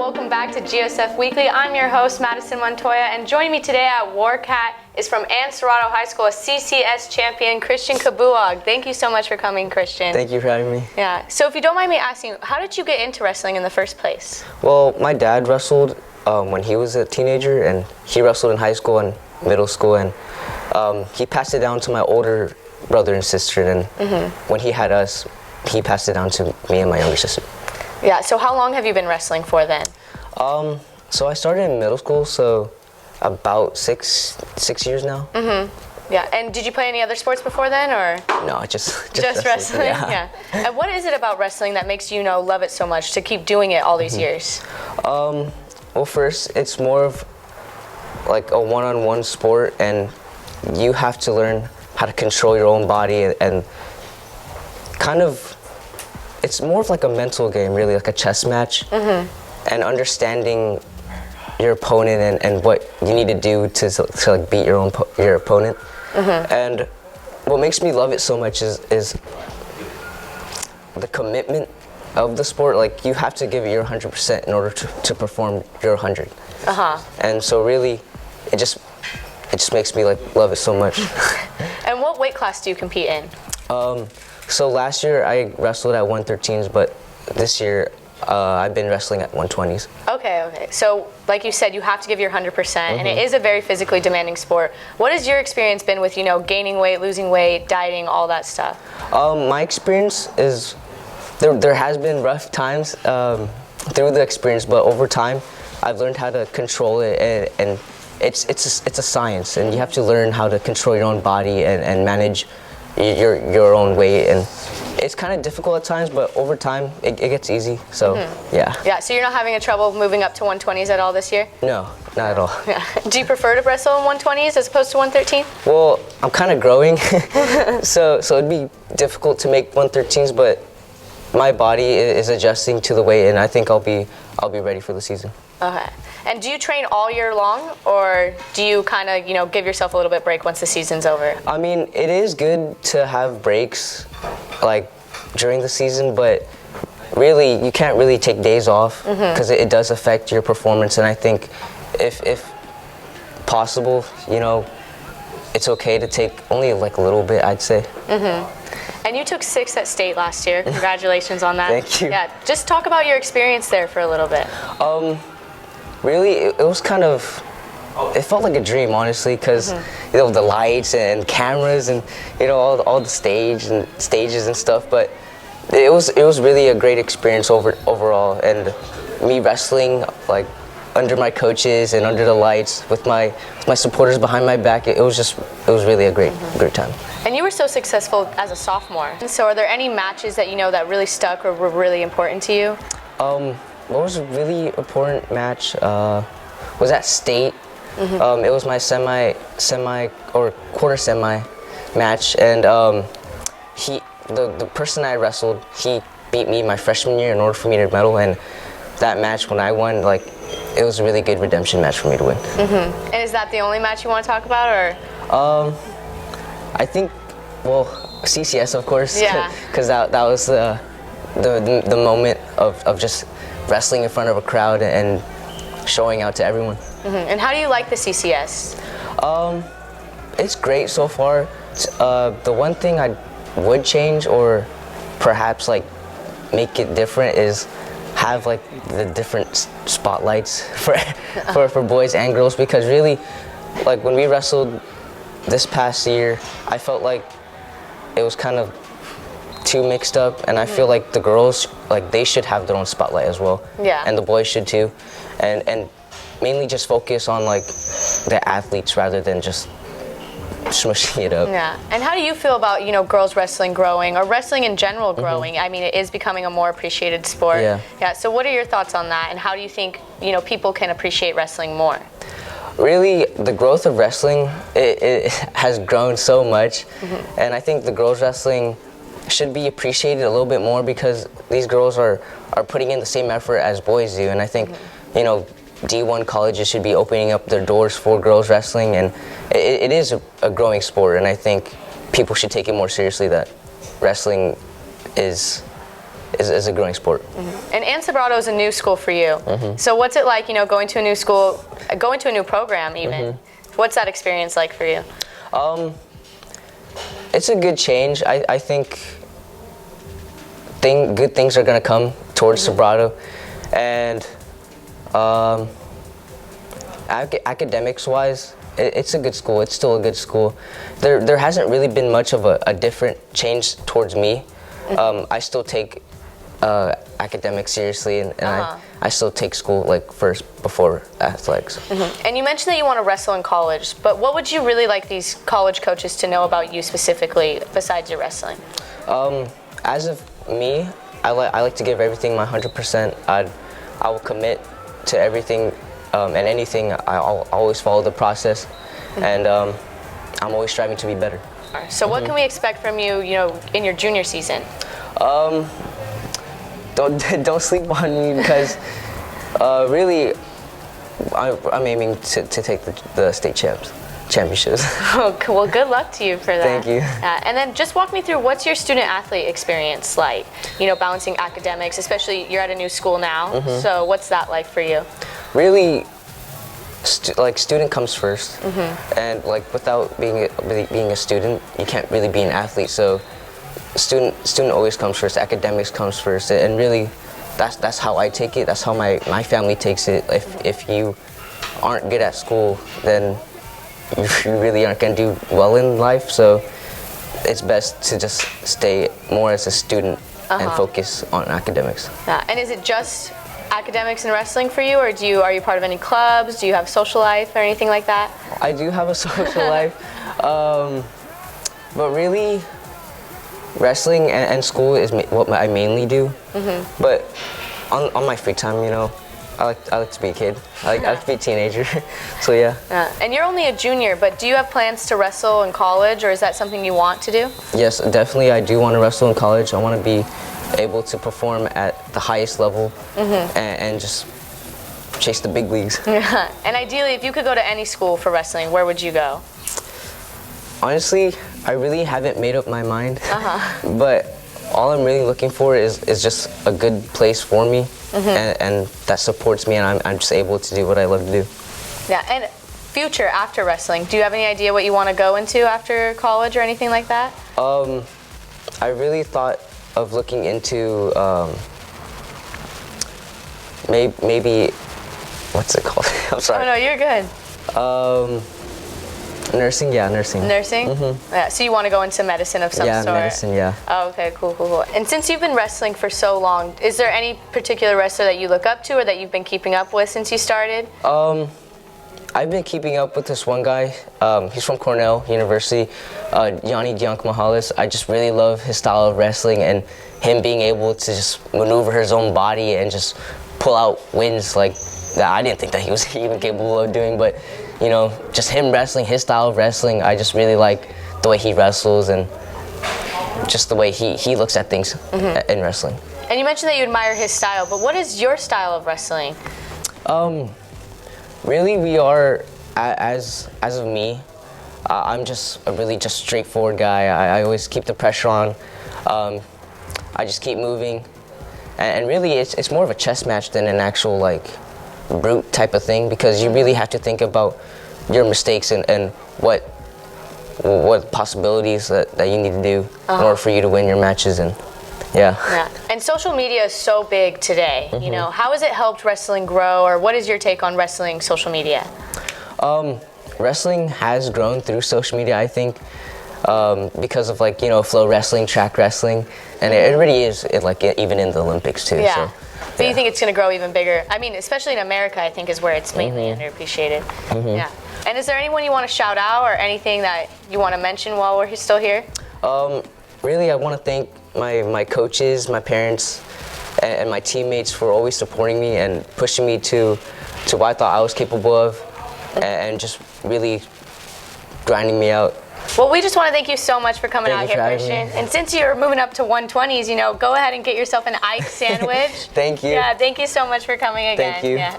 welcome back to GSF Weekly. I'm your host, Madyson Montoya, and joining me today at Warcat is from Anserado High School, a CCS champion, Christian Cabuag. Thank you so much for coming, Christian. Thank you for having me. Yeah, so if you don't mind me asking, how did you get into wrestling in the first place? Well, my dad wrestled when he was a teenager, and he wrestled in high school and middle school, and he passed it down to my older brother and sister, and when he had us, he passed it down to me and my younger sister. Yeah, so how long have you been wrestling for then? So I started in middle school, so about six years now. Yeah, and did you play any other sports before then, or? No, just wrestling. Yeah. And what is it about wrestling that makes you love it so much to keep doing it all these years? Well, first, it's more of like a one-on-one sport, and you have to learn how to control your own body and kind of, it's more of like a mental game, really, like a chess match, and understanding your opponent and what you need to do to like beat your opponent. And what makes me love it so much is the commitment of the sport. Like, you have to give it your 100% in order to perform your 100. And so really, it just makes me like love it so much. And what weight class do you compete in? So last year I wrestled at 113s, but this year I've been wrestling at 120s. Okay. So like you said, you have to give your 100%, and it is a very physically demanding sport. What has your experience been with, gaining weight, losing weight, dieting, all that stuff? My experience is, there has been rough times through the experience, but over time I've learned how to control it, and it's a science, and you have to learn how to control your own body and manage your own weight, and it's kind of difficult at times, but over time it gets easy. So yeah, so you're not having trouble moving up to 120s at all this year? No, not at all. Do you prefer to wrestle in 120s as opposed to 113? Well, I'm kind of growing, so it'd be difficult to make 113s, but my body is adjusting to the weight, and I think I'll be ready for the season. Okay. And do you train all year long, or do you kind of, give yourself a little bit break once the season's over? I mean, it is good to have breaks, like, during the season, but really, you can't really take days off because it does affect your performance, and I think if possible, it's okay to take only like a little bit, I'd say. And you took 6th at state last year. Congratulations on that. Thank you. Yeah, just talk about your experience there for a little bit. Really, it was kind of, it felt like a dream, honestly, because the lights and cameras and all the stages and stuff. But it was really a great experience overall, and me wrestling like under my coaches and under the lights with my supporters behind my back. It was really a great time. And you were so successful as a sophomore. So are there any matches that that really stuck or were really important to you? What was a really important match was at state. It was my semi or quarter semi match, and the person I wrestled, he beat me my freshman year in order for me to medal, and that match when I won, like, it was a really good redemption match for me to win. And is that the only match you want to talk about, or? I think, well, CCS, of course, because that was the moment of just wrestling in front of a crowd and showing out to everyone. And how do you like the CCS? It's great so far. The one thing I would change, or perhaps like make it different, is have like the different spotlights for boys and girls, because really, like, when we wrestled this past year, I felt like it was kind of too mixed up, and I feel like the girls, like, they should have their own spotlight as well. And the boys should too, and mainly just focus on like the athletes rather than just smushing it up. And how do you feel about girls wrestling growing, or wrestling in general growing? I mean, it is becoming a more appreciated sport. So what are your thoughts on that, and how do you think people can appreciate wrestling more? Really, the growth of wrestling, it has grown so much, and I think the girls wrestling should be appreciated a little bit more, because these girls are putting in the same effort as boys do, and I think D1 colleges should be opening up their doors for girls wrestling, and it is a growing sport, and I think people should take it more seriously, that wrestling is is a growing sport. And Sobrado is a new school for you. So what's it like, going to a new school, going to a new program even? What's that experience like for you? It's a good change. I think good things are gonna come towards Sobrado, and academics-wise, it's a good school. It's still a good school. There hasn't really been much of a different change towards me. I still take academics seriously, and I still take school like first before athletics. And you mentioned that you want to wrestle in college, but what would you really like these college coaches to know about you specifically besides your wrestling? As of me, I like to give everything my 100%. I will commit to everything and anything. I'll always follow the process, and I'm always striving to be better. So what can we expect from you, in your junior season? Don't sleep on me, because really I'm aiming to take the state championships. Oh, well, good luck to you for that. Thank you. And then just walk me through, what's your student athlete experience like? Balancing academics, especially you're at a new school now. So what's that like for you? Really, student comes first, and without being a student, you can't really be an athlete. So student always comes first. Academics comes first, and really, that's how I take it. That's how my family takes it. If you aren't good at school, then you really aren't gonna do well in life. So it's best to just stay more as a student and focus on academics. Yeah. And is it just academics and wrestling for you, or are you part of any clubs? Do you have social life or anything like that? I do have a social life, but really, wrestling and school is what I mainly do. But on my free time, I like to be a kid. I like to be a teenager. So yeah. And you're only a junior, but do you have plans to wrestle in college, or is that something you want to do? Yes, definitely. I do want to wrestle in college. I want to be able to perform at the highest level and just chase the big leagues. And ideally, if you could go to any school for wrestling, where would you go? Honestly, I really haven't made up my mind, but all I'm really looking for is just a good place for me, and that supports me, and I'm just able to do what I love to do. Yeah, and future after wrestling, do you have any idea what you want to go into after college or anything like that? I really thought of looking into maybe what's it called? I'm sorry. Oh no, you're good. Nursing, yeah, nursing. Nursing? Yeah, so you want to go into medicine of some sort? Yeah, medicine, yeah. Oh, okay, cool. And since you've been wrestling for so long, is there any particular wrestler that you look up to or that you've been keeping up with since you started? I've been keeping up with this one guy. He's from Cornell University, Yanni Diankmahalis. I just really love his style of wrestling and him being able to just maneuver his own body and just pull out wins like that I didn't think that he was even capable of doing, but just him wrestling, his style of wrestling, I just really like the way he wrestles and just the way he looks at things in wrestling. And you mentioned that you admire his style, but what is your style of wrestling? Really, we are, as of me, I'm just a really just straightforward guy. I always keep the pressure on. I just keep moving. And really, it's more of a chess match than an actual, brute type of thing, because you really have to think about your mistakes and what possibilities that you need to do in order for you to win your matches. And yeah. And social media is so big today. How has it helped wrestling grow, or what is your take on wrestling social media? Wrestling has grown through social media, I think, because of flow wrestling, track wrestling, and it already is even in the Olympics too. Yeah. So, but you think it's going to grow even bigger? I mean, especially in America, I think is where it's mainly underappreciated. Yeah. And is there anyone you want to shout out or anything that you want to mention while we're still here? Really, I want to thank my coaches, my parents, and my teammates for always supporting me and pushing me to what I thought I was capable of, and just really grinding me out. Well, we just want to thank you so much for coming out here, Christian. And since you're moving up to 120s, go ahead and get yourself an Ike sandwich. Thank you. Yeah, thank you so much for coming again. Thank you. Yeah.